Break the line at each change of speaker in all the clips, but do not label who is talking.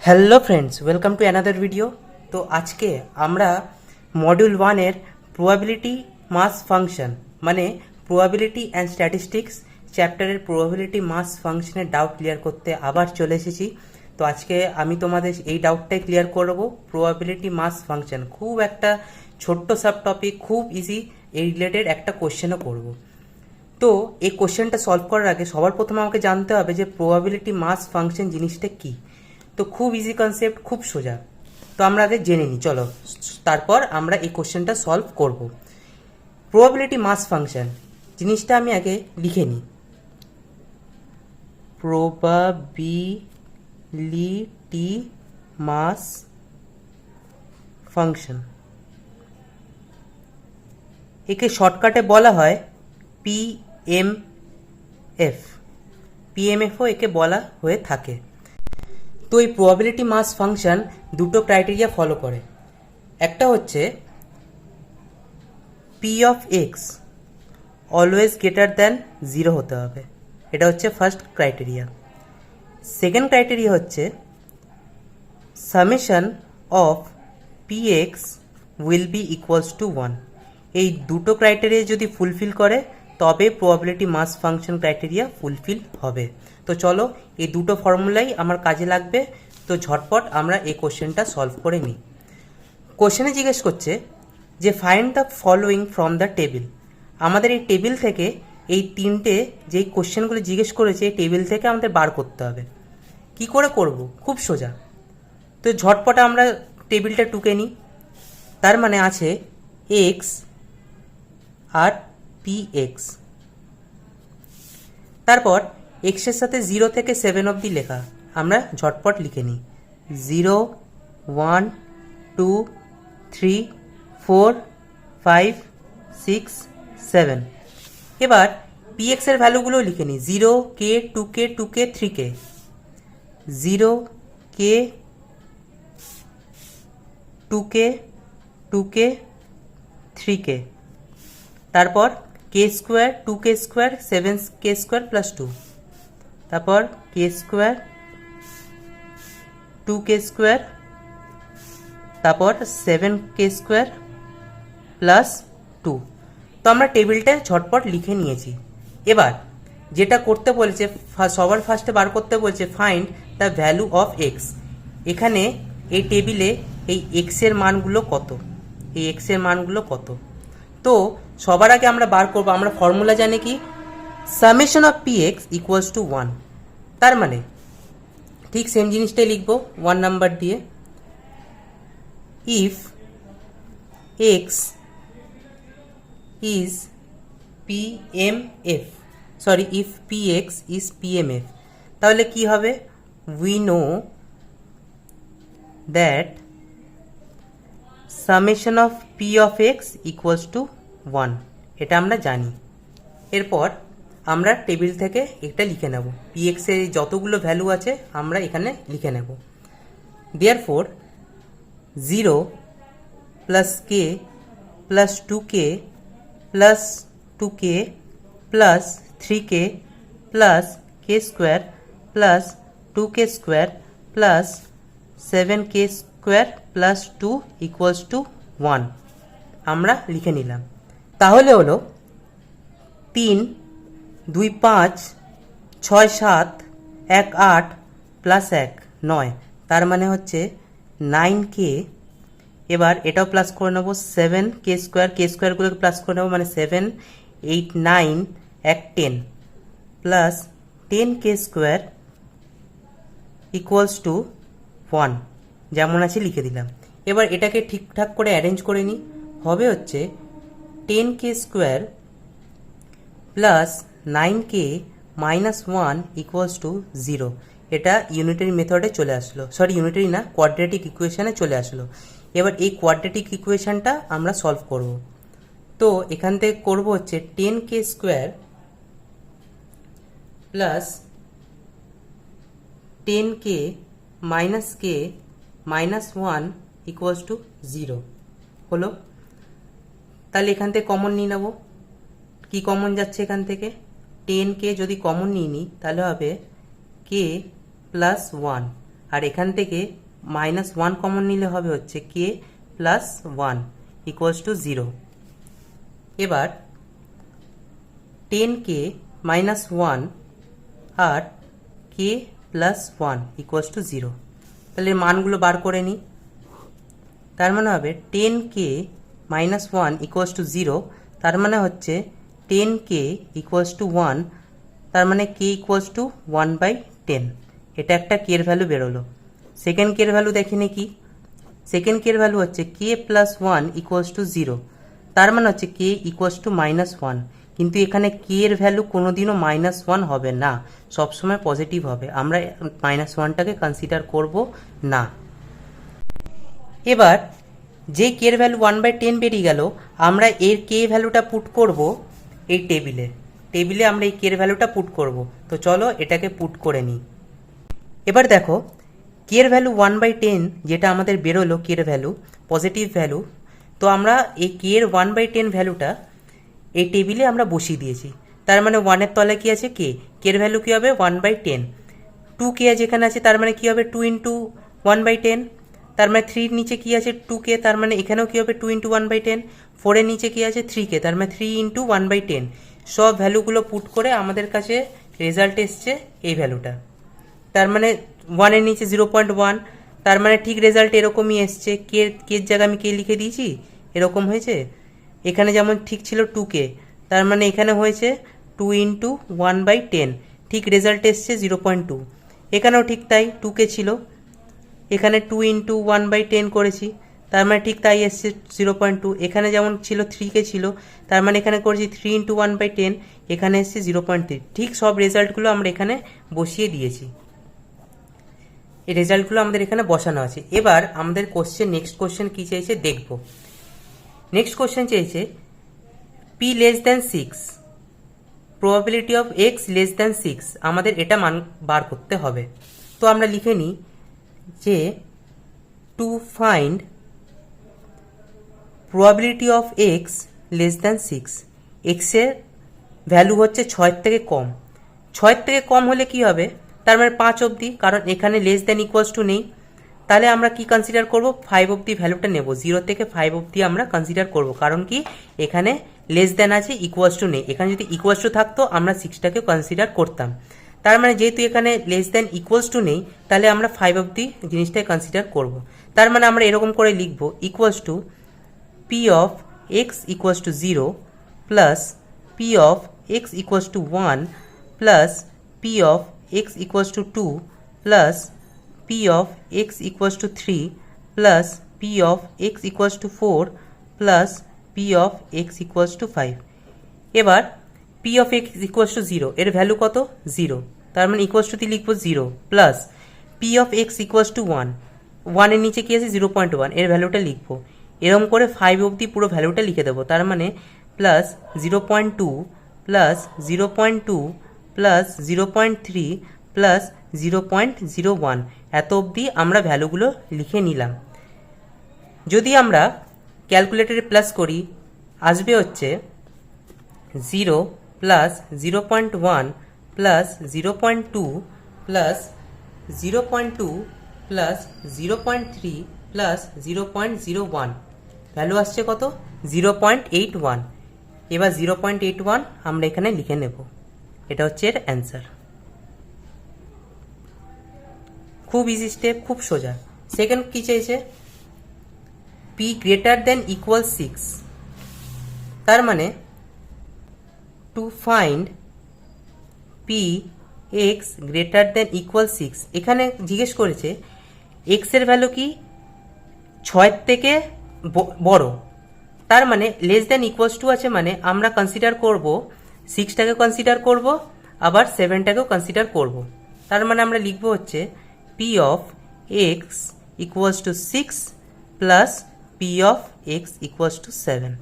Hello friends, welcome to another video. তো আজকে আমরা মডিউল 1-এর প্রবাবিলিটি মাস ফাংশন মানে প্রবাবিলিটি অ্যান্ড স্ট্যাটিস্টিক্স চ্যাপ্টারের প্রবাবিলিটি মাস ফাংশনের ডাউট ক্লিয়ার করতে আবার চলে এসেছি। তো আজকে আমি তোমাদের এই ডাউটটাই ক্লিয়ার করব। প্রবাবিলিটি মাস ফাংশন খুব একটা ছোট্ট সাব টপিক, খুব ইজি। এই রিলেটেড একটা কোশ্চেনও করব। তো এই কোশ্চেনটা সলভ করার আগে সবার প্রথমে আমাকে জানতে হবে যে প্রবাবিলিটি মাস ফাংশন জিনিসটা কী। তো খুব ইজি কনসেপ্ট, খুব সোজা। তো আমরা আগে জেনে নিই, চলো। তারপর আমরা এই কোশ্চেনটা সলভ করব। প্রবাবিলিটি মাস ফাংশন জিনিসটা আমি আগে লিখে নিই। প্রবাবিলিটি মাস ফাংশন, একে শর্টকাটে বলা হয় পিএমএফ। পিএমএফও একে বলা হয়ে থাকে। তো এই প্রবাবিলিটি মাস ফাংশন দুটো ক্রাইটেরিয়া ফলো করে। একটা হচ্ছে P of x always greater than 0 হতে হবে, এটা হচ্ছে ফার্স্ট ক্রাইটেরিয়া। সেকেন্ড ক্রাইটেরিয়া হচ্ছে summation of P x will be equals to 1। এই দুটো ক্রাইটেরিয়া যদি ফুলফিল করে তবে প্রবাবিলিটি মাস ফাংশন ক্রাইটেরিয়া ফুলফিল হবে। তো চলো, এই দুটো ফর্মুলাই আমার কাজে লাগবে। তো ঝটপট আমরা এই কোশ্চেনটা সলভ করে নিই। কোশ্চেনে জিজ্ঞেস করছে যে find the following from the table. আমাদের এই টেবিল থেকে এই তিনটে যেই কোশ্চেনগুলো জিজ্ঞেস করেছে এই টেবিল থেকে আমাদের বার করতে হবে। কি করে করব? খুব সোজা। তো ঝটপট আমরা টেবিলটা টুকে নিই। তার মানে আছে এক্স আর পি এক্স। তারপর এক্সের সাথে 0 থেকে 7 অবধি লেখা, আমরা ঝটপট লিখে নিই। 0, 1, 2, 3, 4, 5, 6, 7। এবার পি এক্সের ভ্যালুগুলো লিখে নিই। 0K, 2K, 2K, 3K। 0K, 2K, 2K, 3K। তারপর K square, 2K square, 7K square plus 2। তারপর কে স্কোয়ার, 2K স্কোয়ার, তারপর 7K স্কোয়ার প্লাস 2। তো আমরা টেবিলটা ঝটপট লিখে নিয়েছি। এবার যেটা করতে বলেছে, সবার ফার্স্টে বার করতে বলছে find the value of x. এখানে এই টেবিলে এই এক্সের মানগুলো কত, এই এক্সের মানগুলো কত। তো সবার আগে আমরা বার করবো, আমরা ফর্মুলা জানি কি, summation of P x equals to 1। তার মানে ঠিক সেম জিনিসটাই লিখবো 1 নাম্বার দিয়ে। If x is PMF, sorry, if P x is PMF, তাহলে কি হবে? We know that summation of P of x equals to 1, এটা আমরা জানি। এরপর আমরা টেবিল থেকে একটা লিখে নেব, পি এক্সের যতগুলো ভ্যালু আছে আমরা এখানে লিখে নেব। Therefore 0 plus k plus 2K plus 2K plus 3K plus K square plus 2K square plus 7K square plus 2 equals to 1 আমরা লিখে নিলাম। তাহলে হলো 3, 2, 5, 6, 7, 1, 8 প্লাস 1, 9। তার মানে হচ্ছে 9K। এবার এটাও প্লাস করে নেবো, 7K স্কোয়ার, কে স্কোয়ারগুলোকে প্লাস করে নেবো, মানে 7, 8, 9, 1, 10 plus 10K square equals to 1, যেমন আছে লিখে দিলাম। এবার এটাকে ঠিকঠাক করে অ্যারেঞ্জ করে নিই। হবে হচ্ছে 10K square plus 9K minus 1 equals to 0। এটা ইউনিটারি মেথডে চলে আসলো, সরি ইউনিটারি না, কোয়াড্রেটিক ইকুয়েশানে চলে আসলো। এবার এই কোয়াড্রেটিক ইকুয়েশানটা আমরা সলভ করব। তো এখান থেকে করব হচ্ছে 10K square plus 10K minus K minus 1 equals to 0 হলো। তাহলে এখান থেকে কমন নিয়ে নেব। কি কমন যাচ্ছে এখান থেকে? 10K যদি কমন নিয়ে নিই তাহলে হবে K প্লাস 1 আর এখান থেকে -1 কমন নিলে হবে হচ্ছে কে প্লাস 1 ইকুয়ালস টু 0। এবার 10k মাইনাস 1 আর কে প্লাস 1 ইকুয়ালস টু 0। তাহলে মানগুলো বার করে নিই। তার মানে হবে 10k মাইনাস 1 ইকুয়ালস টু 0, তার মানে হচ্ছে 10k ইকুয়ালস টু 1, তার মানে k ইকুয়ালস টু 1/10। এটা একটা k এর ভ্যালু বেরোলো। সেকেন্ড k এর ভ্যালু দেখে নি কি, সেকেন্ড k এর ভ্যালু হচ্ছে k প্লাস 1 ইকুয়ালস টু 0, তার মানে হচ্ছে k ইকুয়ালস টু -1। কিন্তু এখানে k এর ভ্যালু কোনোদিনও -1 হবে না, সবসময় পজিটিভ হবে। আমরা -1টাকে কনসিডার করব না। এবার যে k এর ভ্যালু 1/10 বেরিয়ে গেল, আমরা এর k ভ্যালুটা পুট করব এই টেবিলে আমরা এই k এর ভ্যালুটা পুট করব। তো চলো এটাকে পুট করে নিই। এবার দেখো k এর ভ্যালু 1/10 যেটা আমাদের বেরোলো, k এর ভ্যালু পজিটিভ ভ্যালু। তো আমরা এই k এর 1/10 ভ্যালুটা এই টেবিলে আমরা বসিয়ে দিয়েছি। তার মানে 1 এর তলায় কি আছে k, k এর ভ্যালু কি হবে 1/10। 2k যেখানে আছে তার মানে কি হবে 2 ইন্টু 1/10, তার মানে 3 এর নিচে কি আছে 2k, তার মানে এখানেও কি হবে 2 ইন্টু 1/10। 4 এর নিচে কি আছে 3k, তার মানে 3 ইন্টু 1/10। সব ভ্যালুগুলো পুট করে আমাদের কাছে রেজাল্ট এসছে এই ভ্যালুটা। তার মানে 1 এর নিচে 0.1, তার মানে ঠিক রেজাল্ট এরকমই এসছে। কে এর জায়গায় আমি কে লিখে দিয়েছি, এরকম হয়েছে। এখানে যেমন ঠিক ছিল 2k, তার মানে এখানে হয়েছে 2 ইন্টু 1/10, ঠিক রেজাল্ট এসছে 0.2। এখানেও ঠিক তাই, 2k ছিল, এখানে 2 ইন্টু 1/10 করেছি, তার মানে ঠিক তাই এসছে 0.2। এখানে যেমন ছিল 3k ছিল, তার মানে এখানে করেছি 3 ইন্টু 1/10, এখানে এসছে 0.3। ঠিক সব রেজাল্টগুলো আমরা এখানে বসিয়ে দিয়েছি। এই রেজাল্টগুলো আমাদের এখানে বসানো আছে। এবার আমাদের নেক্সট কোশ্চেন কি চাইছে দেখব। নেক্সট কোশ্চেন চেয়েছে p less than 6, probability of x less than 6, আমাদের এটা মান বার করতে হবে। তো আমরা লিখে নিই যে to find probability of x less than 6, x এর ভ্যালু হচ্ছে 6 থেকে কম। 6 থেকে কম হলে কি হবে, তার মানে 5 অবধি, কারণ এখানে লেস দ্যান ইকুয়ালস টু নেই। তাহলে আমরা কি কনসিডার করব, 5 অবধি ভ্যালুটা নেব। 0 থেকে 5 অবধি আমরা কনসিডার করব, কারণ কি এখানে লেস দ্যান আছে, ইকুয়ালস টু নেই। এখানে যদি ইকুয়ালস টু থাকতো আমরা 6টাকে কনসিডার করতাম। তার মানে যেহেতু এখানে লেস দ্যান ইকুয়ালস টু নেই, তাহলে আমরা 5 অবধি জিনিসটাকে কনসিডার করব। তার মানে আমরা এরকম করে লিখব equals to p of x equals to 0 plus p of x equals to 1 plus p of x equals to 2 plus p of x equals to 3 plus p of x equals to 4 plus p of x equals to 5। এবার p of x equals to 0 এর value কত 0, তার মানে equals to দিয়ে লিখবো 0 plus p of x equals to 1, 1 এর নিচে কি আছে 0.1, এর ভ্যালুটা লিখবো। এরকম করে 5 অবধি পুরো ভ্যালুটা লিখে দেবো। তার মানে প্লাস 0.2 প্লাস 0.2 প্লাস 0.3 প্লাস 0.01, এত অবধি আমরা ভ্যালুগুলো লিখে নিলাম। যদি আমরা ক্যালকুলেটরে প্লাস করি আসবে হচ্ছে 0 plus 0.1 plus 0.2 plus 0.2 plus 0.3 plus 0.01, value আসছে কত 0.81। এবার 0.81 আমরা এখানে লিখে নেব, এটা হচ্ছে এর অ্যান্সার। খুব ইজি স্টেপ, খুব সোজা। সেকেন্ড কি চেয়েছে, p গ্রেটার দেন ইকুয়াল 6, তার মানে to find p x greater than equal 6। এখানে জিজ্ঞেস করেছে x এর ভ্যালু কি 6 থেকে বড়, তার মানে লেস দেন ইকুয়ালস টু আছে, মানে আমরা কনসিডার করব 6টাকে কনসিডার করব, আবার 7টাকেও কনসিডার করব। তার মানে আমরা লিখব হচ্ছে p of x equals to 6 plus p of x equals to 7।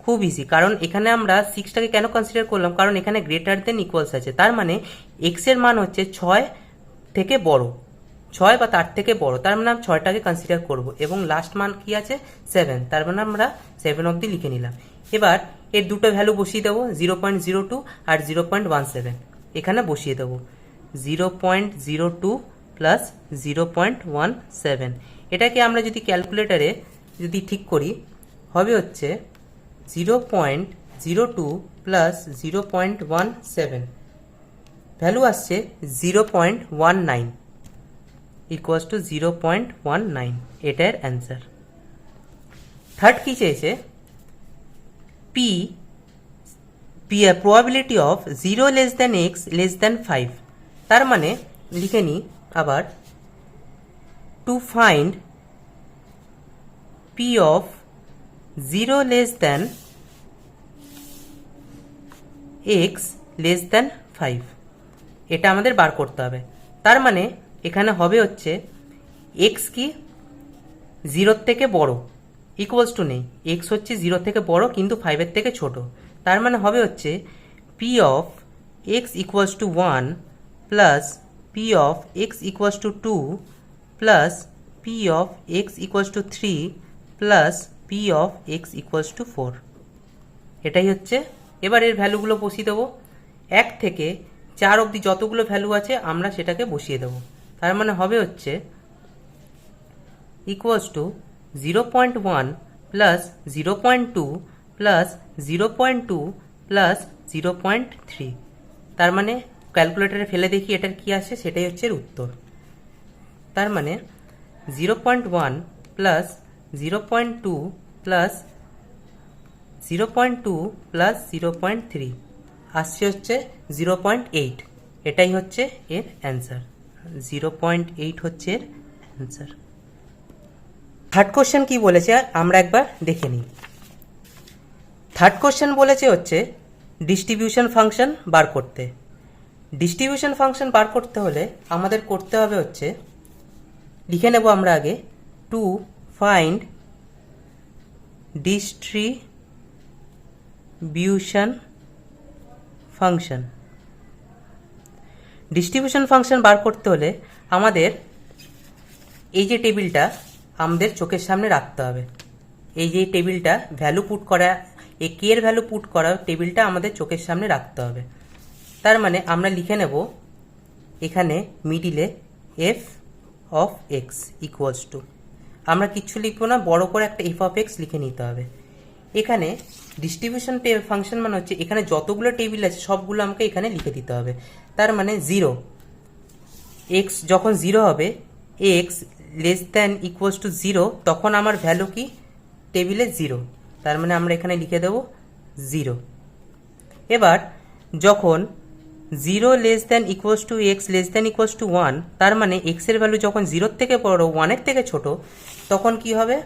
খুব ইজি, কারণ এখানে আমরা 6টাকে কেন কনসিডার করলাম, কারণ এখানে গ্রেটার দেন ইকুয়ালস আছে। তার মানে x এর মান হচ্ছে 6 থেকে বড়, 6 বা তার থেকে বড়, তার মানে আমরা 6টাকে কনসিডার করব। এবং লাস্ট মান কি আছে 7, তার মানে আমরা 7 অবধি লিখে নিলাম। এবার এর দুটো ভ্যালু বসিয়ে দেবো, 0.02 আর 0.17 এখানে বসিয়ে দেবো। 0.02 প্লাস 0.17। এটাকে আমরা যদি ক্যালকুলেটারে যদি ঠিক করি হবে হচ্ছে 0.02 প্লাস 0.17, ভ্যালু আসছে 0.19 ইকুয়ালস টু 0.19। এটার অ্যান্সার। থার্ড কি চেয়েছে, probability of 0 less than x less than 5। তার মানে লিখে নিই আবার, to find P of 0 less than x less than 5, এটা আমাদের বার করতে হবে। তার মানে এখানে হবে হচ্ছে এক্স কি 0 থেকে বড়, ইকুয়ালস টু নেই, এক্স হচ্ছে 0 থেকে বড় কিন্তু 5-এর থেকে ছোট। তার মানে হবে হচ্ছে P of x equals to 1 plus P of x equals to 2 plus P of x equals to 3 plus P of x equals to 4। এটাই হচ্ছে। এবার এর ভ্যালুগুলো বসিয়ে দেবো, 1 থেকে 4 অবধি যতগুলো ভ্যালু আছে আমরা সেটাকে বসিয়ে দেবো। তার মানে হবে হচ্ছে equals to 0.1 plus 0.2 plus 0.2 plus 0.3। তার মানে ক্যালকুলেটারে ফেলে দেখি এটার কি আসে, সেটাই হচ্ছে এর উত্তর। তার মানে 0.1 প্লাস 0.2 প্লাস 0.2 প্লাস 0.3 আসছে হচ্ছে 0.8। এটাই হচ্ছে এর অ্যান্সার, 0.8 হচ্ছে এর অ্যান্সার। থার্ড কোশ্চেন কি বলেছে আমরা একবার দেখে নিই। থার্ড কোশ্চেন বলেছে হচ্ছে ডিস্ট্রিবিউশন ফাংশন বার করতে। ডিস্ট্রিবিউশন ফাংশন বার করতে হলে আমাদের করতে হবে হচ্ছে, লিখে নেব আমরা আগে, to find distribution function. Distribution function বার করতে হলে আমাদের এই যে টেবিলটা আমাদের চোখের সামনে রাখতে হবে। এই যে টেবিলটা ভ্যালু পুট করা, এই কে এর ভ্যালু পুট করা টেবিলটা আমাদের চোখের সামনে রাখতে হবে। তার মানে আমরা লিখে নেব এখানে মিডিলে F of x equals to, আমরা কিচ্ছু লিখবো না, বড় করে একটা এফ অফ এক্স লিখে নিতে হবে। এখানে ডিস্ট্রিবিউশন ফাংশন মানে হচ্ছে এখানে যতগুলো টেবিল আছে সবগুলো আমাকে এখানে লিখে দিতে হবে। তার মানে 0, এক্স যখন 0 হবে, x less than equals to 0, তখন আমার ভ্যালু কি টেবিলে 0। তার মানে আমরা এখানে লিখে দেব 0। এবার যখন 0 less than equals to x less than equals to 1, তার মানে এক্সের ভ্যালু যখন 0 থেকে বড় 1-এর থেকে ছোট, তখন কি হবে,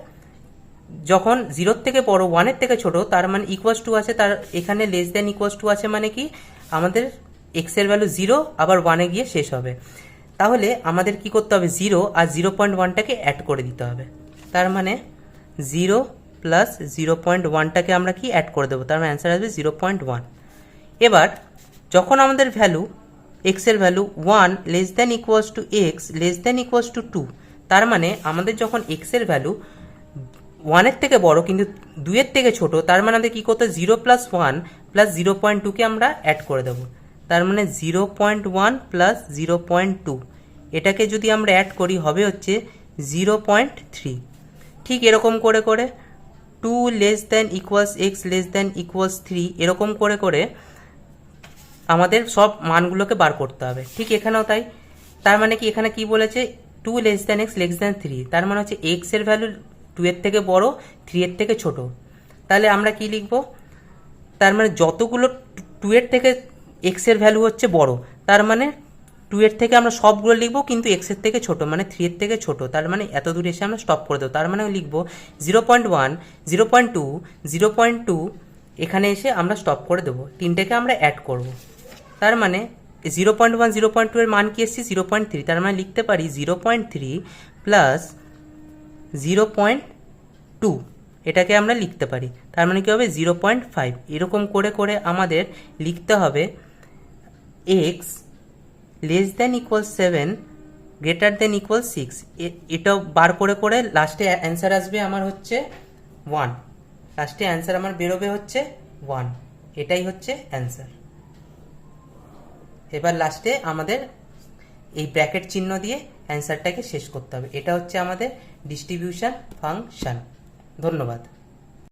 যখন 0 থেকে বড় 1-এর থেকে ছোট, তার মানে ইকুয়ালস টু আছে, তার এখানে লেস দ্যান ইকুয়ালস টু আছে, মানে কি আমাদের এক্সের ভ্যালু 0 আবার 1-এ গিয়ে শেষ হবে। তাহলে আমাদের কি করতে হবে, 0 আর 0.1টাকে অ্যাড করে দিতে হবে। তার মানে 0 প্লাস 0.1টাকে আমরা কি অ্যাড করে দেবো, তার মানে অ্যান্সার আসবে 0.1। এবার যখন আমাদের ভ্যালু এক্সের value 1 less than equals to x less than equals to 2, তার মানে আমাদের যখন এক্সের ভ্যালু 1-এর থেকে বড় কিন্তু 2-এর থেকে ছোট, তার মানে আমাদের কী করতে, 0 প্লাস 1 প্লাস 0.2কে আমরা অ্যাড করে দেবো। তার মানে 0.1 প্লাস 0.2, এটাকে যদি আমরা অ্যাড করি হবে হচ্ছে 0.3। ঠিক এরকম করে করে 2 less than equals x less than equals 3, এরকম করে করে আমাদের সব মানগুলোকে বার করতে হবে। ঠিক এখানেও তাই। তার মানে কি এখানে কি বলেছে, 2 less than x less than 3, তার মানে হচ্ছে এক্স এর ভ্যালু 2-এর থেকে বড় 3-এর থেকে ছোট। তাহলে আমরা কি লিখব, তার মানে যতগুলো 2-এর থেকে এক্সের ভ্যালু হচ্ছে বড়, তার মানে 2-এর থেকে আমরা সবগুলো লিখবো কিন্তু এক্সের থেকে ছোট, মানে 3-এর থেকে ছোট। তার মানে এত দূরে এসে আমরা স্টপ করে দেবো। তার মানে লিখবো 0.1 0.2 0.2, এখানে এসে আমরা স্টপ করে দেবো, তিনটেকে আমরা অ্যাড করব। তার মানে 0.1 0.2 এর মান কি এসেছে 0.3, তার মানে লিখতে পারি 0.3 প্লাস 0.2, এটাকে আমরা লিখতে পারি। তার মানে কি হবে 0.5। এরকম করে করে আমাদের লিখতে হবে x less than equal 7 greater than equal 6। এটাও বার করে করে লাস্টে অ্যান্সার আসবে আমার হচ্ছে 1, লাস্টে অ্যান্সার আমার বেরোবে হচ্ছে 1। এটাই হচ্ছে অ্যান্সার। এবার লাস্টে আমাদের এই ব্র্যাকেট চিহ্ন দিয়ে অ্যান্সারটাকে শেষ করতে হবে। এটা হচ্ছে আমাদের ডিস্ট্রিবিউশন ফাংশন। ধন্যবাদ।